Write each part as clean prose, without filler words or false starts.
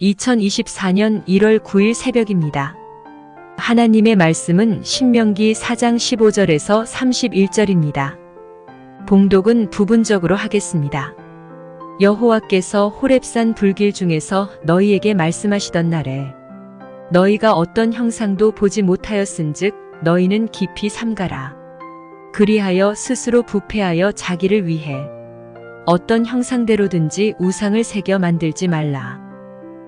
2024년 1월 9일 새벽입니다. 하나님의 말씀은 신명기 4장 15절에서 31절입니다. 봉독은 부분적으로 하겠습니다. 여호와께서 호렙산 불길 중에서 너희에게 말씀하시던 날에 너희가 어떤 형상도 보지 못하였은즉 너희는 깊이 삼가라. 그리하여 스스로 부패하여 자기를 위해 어떤 형상대로든지 우상을 새겨 만들지 말라.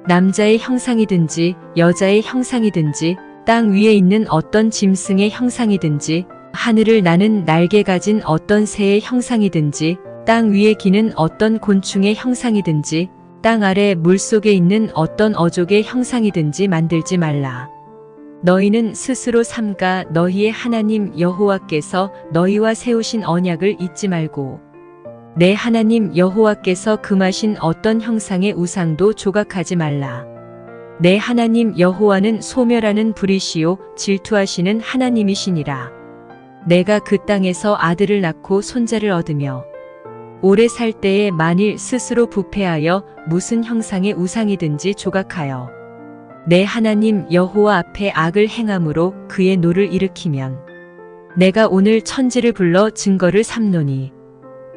남자의 형상이든지 여자의 형상이든지 땅 위에 있는 어떤 짐승의 형상이든지 하늘을 나는 날개 가진 어떤 새의 형상이든지 땅 위에 기는 어떤 곤충의 형상이든지 땅 아래 물속에 있는 어떤 어족의 형상이든지 만들지 말라. 너희는 스스로 삼가 너희의 하나님 여호와께서 너희와 세우신 언약을 잊지 말고 내 하나님 여호와께서 금하신 어떤 형상의 우상도 조각하지 말라. 내 하나님 여호와는 소멸하는 불이시요 질투하시는 하나님이시니라. 내가 그 땅에서 아들을 낳고 손자를 얻으며 오래 살 때에 만일 스스로 부패하여 무슨 형상의 우상이든지 조각하여 내 하나님 여호와 앞에 악을 행함으로 그의 노를 일으키면 내가 오늘 천지를 불러 증거를 삼노니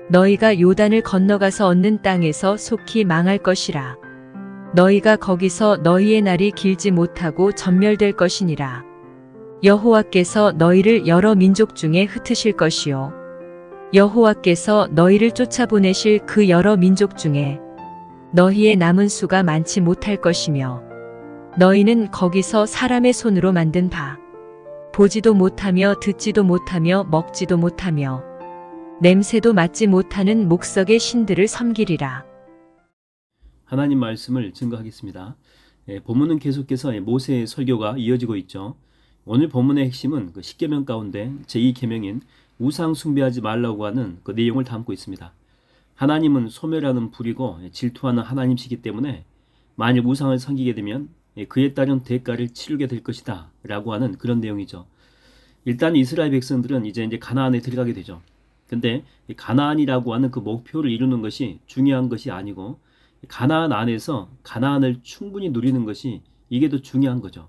너희가 요단을 건너가서 얻는 땅에서 속히 망할 것이라. 너희가 거기서 너희의 날이 길지 못하고 전멸될 것이니라. 여호와께서 너희를 여러 민족 중에 흩으실 것이요 여호와께서 너희를 쫓아보내실 그 여러 민족 중에 너희의 남은 수가 많지 못할 것이며 너희는 거기서 사람의 손으로 만든 바 보지도 못하며 듣지도 못하며 먹지도 못하며 냄새도 맡지 못하는 목석의 신들을 섬기리라. 하나님 말씀을 증거하겠습니다. 본문은 계속해서 모세의 설교가 이어지고 있죠. 오늘 본문의 핵심은 그 10계명 가운데 제2계명인 우상 숭배하지 말라고 하는 그 내용을 담고 있습니다. 하나님은 소멸하는 불이고 질투하는 하나님이시기 때문에 만일 우상을 섬기게 되면 그에 따른 대가를 치르게 될 것이다 라고 하는 그런 내용이죠. 일단 이스라엘 백성들은 이제 가나안에 들어가게 되죠. 근데 가나안이라고 하는 그 목표를 이루는 것이 중요한 것이 아니고 가나안 안에서 가나안을 충분히 누리는 것이 이게 더 중요한 거죠.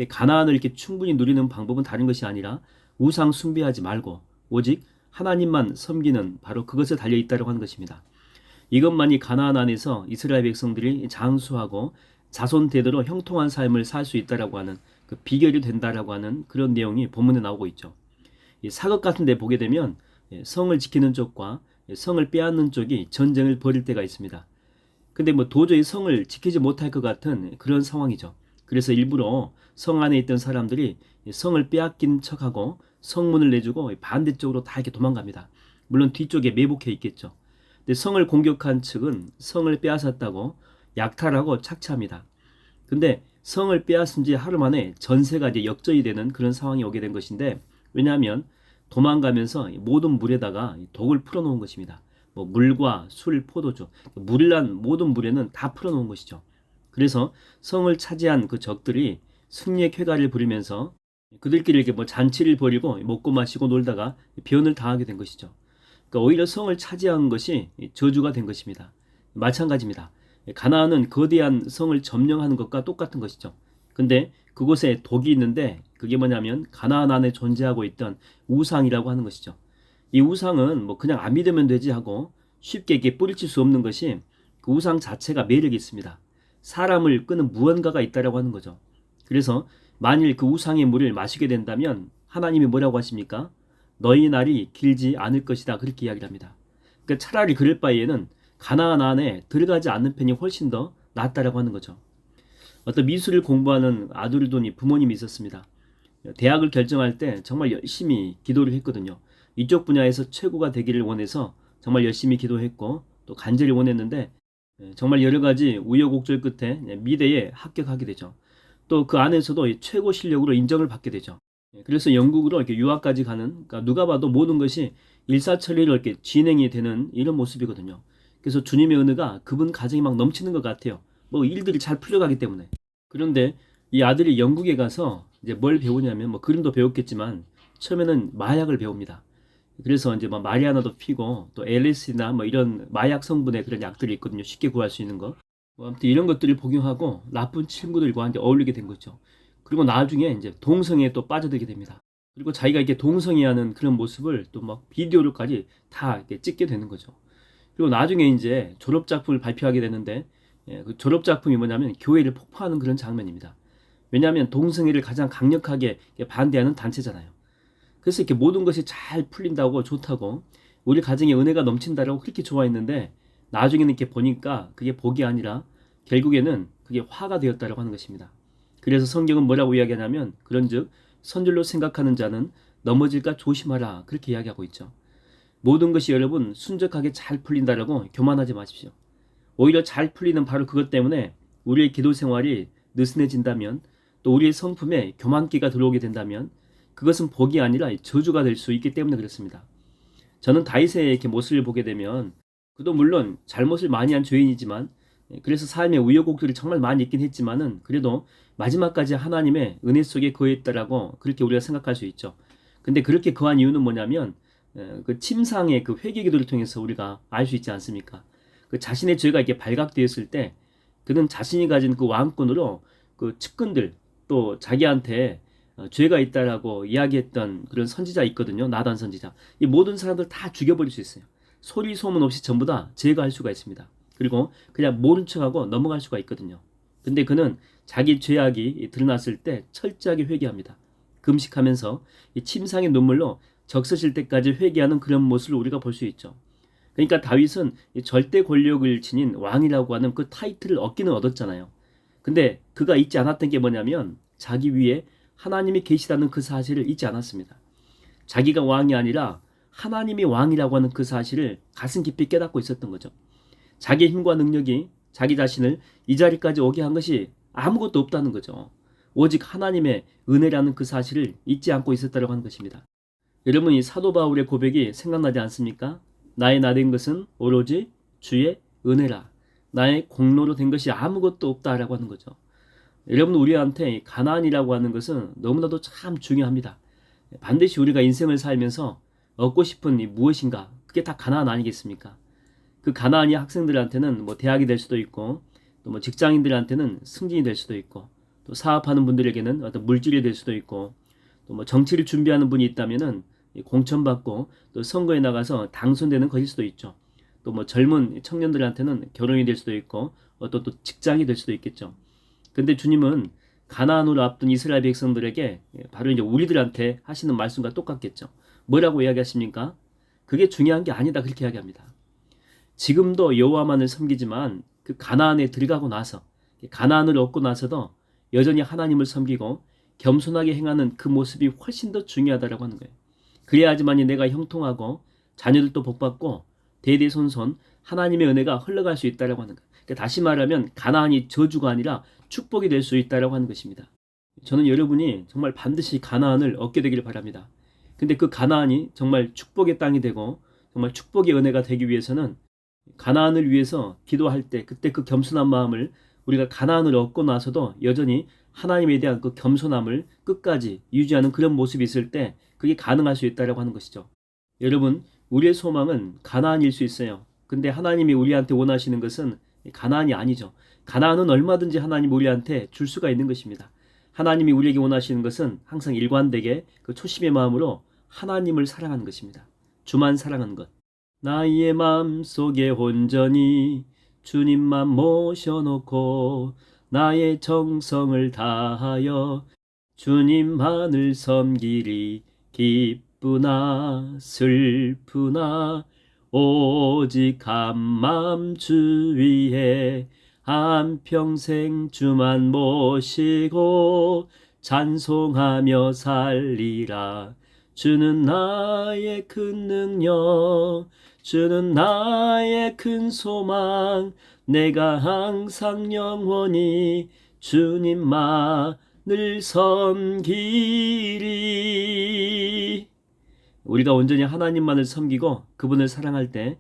가나안을 이렇게 충분히 누리는 방법은 다른 것이 아니라 우상 숭배하지 말고 오직 하나님만 섬기는 바로 그것에 달려 있다고 하는 것입니다. 이것만이 가나안 안에서 이스라엘 백성들이 장수하고 자손 대대로 형통한 삶을 살 수 있다라고 하는 그 비결이 된다라고 하는 그런 내용이 본문에 나오고 있죠. 이 사극 같은 데 보게 되면 성을 지키는 쪽과 성을 빼앗는 쪽이 전쟁을 벌일 때가 있습니다. 근데 도저히 성을 지키지 못할 것 같은 그런 상황이죠. 그래서 일부러 성 안에 있던 사람들이 성을 빼앗긴 척하고 성문을 내주고 반대쪽으로 다 이렇게 도망갑니다. 물론 뒤쪽에 매복해 있겠죠. 근데 성을 공격한 측은 성을 빼앗았다고 약탈하고 착취합니다. 근데 성을 빼앗은 지 하루 만에 전세가 이제 역전이 되는 그런 상황이 오게 된 것인데, 왜냐하면 도망가면서 모든 물에다가 독을 풀어놓은 것입니다. 물과 술, 포도주, 물이란 모든 물에는 다 풀어놓은 것이죠. 그래서 성을 차지한 그 적들이 승리의 쾌가를 부리면서 그들끼리 이렇게 잔치를 벌이고 먹고 마시고 놀다가 변을 당하게 된 것이죠. 그러니까 오히려 성을 차지한 것이 저주가 된 것입니다. 마찬가지입니다. 가나안은 거대한 성을 점령하는 것과 똑같은 것이죠. 근데 그곳에 독이 있는데 그게 뭐냐면 가나안 안에 존재하고 있던 우상이라고 하는 것이죠. 이 우상은 그냥 안 믿으면 되지 하고 쉽게 이렇게 뿌리칠 수 없는 것이 그 우상 자체가 매력이 있습니다. 사람을 끄는 무언가가 있다라고 하는 거죠. 그래서 만일 그 우상의 물을 마시게 된다면 하나님이 뭐라고 하십니까? 너희 날이 길지 않을 것이다, 그렇게 이야기를 합니다. 그러니까 차라리 그럴 바에는 가나안 안에 들어가지 않는 편이 훨씬 더 낫다라고 하는 거죠. 어떤 미술을 공부하는 아들을 둔 부모님이 있었습니다. 대학을 결정할 때 정말 열심히 기도를 했거든요. 이쪽 분야에서 최고가 되기를 원해서 정말 열심히 기도했고 또 간절히 원했는데 정말 여러 가지 우여곡절 끝에 미대에 합격하게 되죠. 또 그 안에서도 최고 실력으로 인정을 받게 되죠. 그래서 영국으로 이렇게 유학까지 가는, 그러니까 누가 봐도 모든 것이 일사천리로 이렇게 진행이 되는 이런 모습이거든요. 그래서 주님의 은혜가 그분 가정이 막 넘치는 것 같아요. 일들이 잘 풀려가기 때문에. 그런데 이 아들이 영국에 가서 이제 뭘 배우냐면 그림도 배웠겠지만 처음에는 마약을 배웁니다. 그래서 이제 마리아나도 피고 또 LSD나 이런 마약 성분의 그런 약들이 있거든요. 쉽게 구할 수 있는 거. 아무튼 이런 것들을 복용하고 나쁜 친구들과 이제 어울리게 된 거죠. 그리고 나중에 이제 동성애에 또 빠져들게 됩니다. 그리고 자기가 이렇게 동성애하는 그런 모습을 또 막 비디오로까지 다 이렇게 찍게 되는 거죠. 그리고 나중에 이제 졸업 작품을 발표하게 되는데, 그 졸업 작품이 뭐냐면 교회를 폭파하는 그런 장면입니다. 왜냐하면 동성애를 가장 강력하게 반대하는 단체잖아요. 그래서 이렇게 모든 것이 잘 풀린다고 좋다고, 우리 가정에 은혜가 넘친다라고 그렇게 좋아했는데, 나중에는 이렇게 보니까 그게 복이 아니라 결국에는 그게 화가 되었다라고 하는 것입니다. 그래서 성경은 뭐라고 이야기하냐면, 그런즉 선줄로 생각하는 자는 넘어질까 조심하라, 그렇게 이야기하고 있죠. 모든 것이 여러분 순적하게 잘 풀린다라고 교만하지 마십시오. 오히려 잘 풀리는 바로 그것 때문에 우리의 기도 생활이 느슨해진다면, 또 우리의 성품에 교만기가 들어오게 된다면 그것은 복이 아니라 저주가 될 수 있기 때문에 그렇습니다. 저는 다윗의 이렇게 모습을 보게 되면, 그도 물론 잘못을 많이 한 죄인이지만, 그래서 삶의 우여곡절이 정말 많이 있긴 했지만은 그래도 마지막까지 하나님의 은혜 속에 거했다라고 그렇게 우리가 생각할 수 있죠. 근데 그렇게 거한 이유는 뭐냐면, 그 침상의 그 회개 기도를 통해서 우리가 알 수 있지 않습니까? 그 자신의 죄가 이렇게 발각되었을 때 그는 자신이 가진 그 왕권으로 그 측근들, 또 자기한테 죄가 있다라고 이야기했던 그런 선지자 있거든요. 나단 선지자. 이 모든 사람들 다 죽여버릴 수 있어요. 소리 소문 없이 전부 다 제거할 수가 있습니다. 그리고 그냥 모른 척하고 넘어갈 수가 있거든요. 근데 그는 자기 죄악이 드러났을 때 철저하게 회개합니다. 금식하면서 이 침상의 눈물로 적서질 때까지 회개하는 그런 모습을 우리가 볼 수 있죠. 그러니까 다윗은 절대 권력을 지닌 왕이라고 하는 그 타이틀을 얻기는 얻었잖아요. 근데 그가 잊지 않았던 게 뭐냐면, 자기 위에 하나님이 계시다는 그 사실을 잊지 않았습니다. 자기가 왕이 아니라 하나님이 왕이라고 하는 그 사실을 가슴 깊이 깨닫고 있었던 거죠. 자기의 힘과 능력이 자기 자신을 이 자리까지 오게 한 것이 아무것도 없다는 거죠. 오직 하나님의 은혜라는 그 사실을 잊지 않고 있었다고 하는 것입니다. 여러분, 이 사도 바울의 고백이 생각나지 않습니까? 나의 나 된 것은 오로지 주의 은혜라. 나의 공로로 된 것이 아무것도 없다라고 하는 거죠. 여러분, 우리한테 가나안이라고 하는 것은 너무나도 참 중요합니다. 반드시 우리가 인생을 살면서 얻고 싶은 이 무엇인가, 그게 다 가나안 아니겠습니까? 그 가나안이 학생들한테는 뭐 대학이 될 수도 있고, 또 뭐 직장인들한테는 승진이 될 수도 있고, 또 사업하는 분들에게는 어떤 물질이 될 수도 있고, 또 뭐 정치를 준비하는 분이 있다면은 공천받고 또 선거에 나가서 당선되는 것일 수도 있죠. 또 뭐 젊은 청년들한테는 결혼이 될 수도 있고, 또 직장이 될 수도 있겠죠. 근데 주님은 가나안으로 앞둔 이스라엘 백성들에게 바로 이제 우리들한테 하시는 말씀과 똑같겠죠. 뭐라고 이야기하십니까? 그게 중요한 게 아니다, 그렇게 이야기합니다. 지금도 여호와만을 섬기지만 그 가나안에 들어가고 나서, 가나안을 얻고 나서도 여전히 하나님을 섬기고 겸손하게 행하는 그 모습이 훨씬 더 중요하다라고 하는 거예요. 그래야지만이 내가 형통하고 자녀들도 복받고 대대손손 하나님의 은혜가 흘러갈 수 있다라고 하는 거예요. 그러니까 다시 말하면 가나안이 저주가 아니라 축복이 될 수 있다라고 하는 것입니다. 저는 여러분이 정말 반드시 가나안을 얻게 되기를 바랍니다. 근데 그 가나안이 정말 축복의 땅이 되고 정말 축복의 은혜가 되기 위해서는, 가나안을 위해서 기도할 때 그때 그 겸손한 마음을, 우리가 가나안을 얻고 나서도 여전히 하나님에 대한 그 겸손함을 끝까지 유지하는 그런 모습이 있을 때 그게 가능할 수 있다라고 하는 것이죠. 여러분, 우리의 소망은 가나안일 수 있어요. 근데 하나님이 우리한테 원하시는 것은 가나안이 아니죠. 가나안은 얼마든지 하나님 우리한테 줄 수가 있는 것입니다. 하나님이 우리에게 원하시는 것은 항상 일관되게 그 초심의 마음으로 하나님을 사랑하는 것입니다. 주만 사랑하는 것. 나의 마음속에 온전히 주님만 모셔놓고 나의 정성을 다하여 주님만을 섬기리. 기쁘나 슬프나 오직 한마음 주 위에 한평생 주만 모시고 찬송하며 살리라. 주는 나의 큰 능력, 주는 나의 큰 소망, 내가 항상 영원히 주님만을 섬기리. 우리가 온전히 하나님만을 섬기고 그분을 사랑할 때,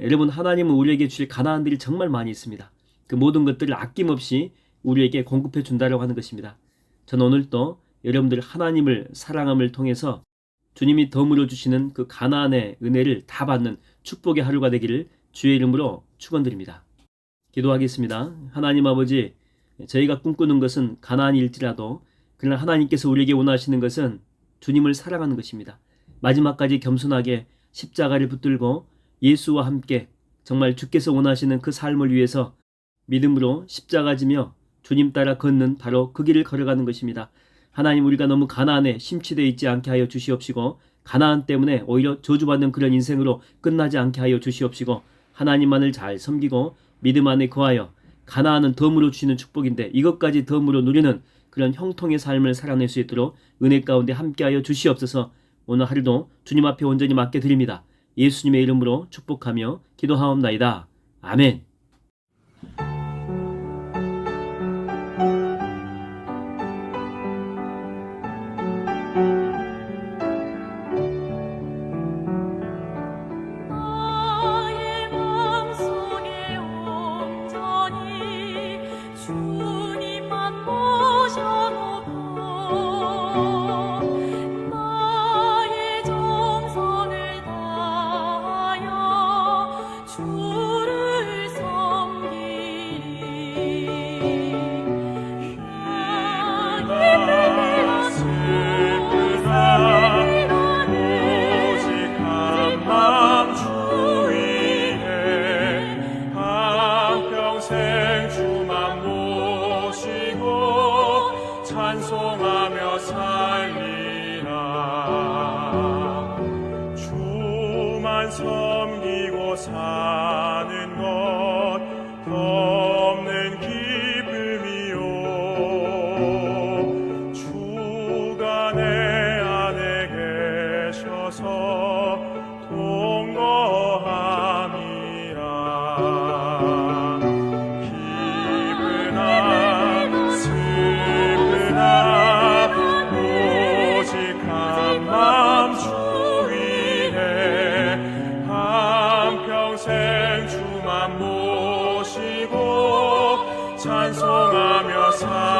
여러분, 하나님은 우리에게 주실 가나안들이 정말 많이 있습니다. 그 모든 것들을 아낌없이 우리에게 공급해 준다고 하는 것입니다. 저는 오늘도 여러분들 하나님을 사랑함을 통해서 주님이 덤으로 주시는 그 가나안의 은혜를 다 받는 축복의 하루가 되기를 주의 이름으로 축원드립니다. 기도하겠습니다. 하나님 아버지, 저희가 꿈꾸는 것은 가나안일지라도 그러나 하나님께서 우리에게 원하시는 것은 주님을 사랑하는 것입니다. 마지막까지 겸손하게 십자가를 붙들고 예수와 함께 정말 주께서 원하시는 그 삶을 위해서 믿음으로 십자가 지며 주님 따라 걷는 바로 그 길을 걸어가는 것입니다. 하나님, 우리가 너무 가나안에 심취되어 있지 않게 하여 주시옵시고 가나안 때문에 오히려 저주받는 그런 인생으로 끝나지 않게 하여 주시옵시고 하나님만을 잘 섬기고 믿음 안에 거하여 가나안은 덤으로 주시는 축복인데 이것까지 덤으로 누리는 그런 형통의 삶을 살아낼 수 있도록 은혜 가운데 함께하여 주시옵소서. 오늘 하루도 주님 앞에 온전히 맡겨드립니다. 예수님의 이름으로 축복하며 기도하옵나이다. 아멘. 나의 마음속에 온전히 주님만 모셔놓고 나의 정성을 다하여 주를 섬기리. 찬송하며 살리라. 주만 섬기고 사는 것 덮는 기쁨이요. 주가 내 안에 계셔서 동거함이라. 기쁘나 슬프나 오직 한 마음 주 위에 한평생 주만 모시고 찬송하며 살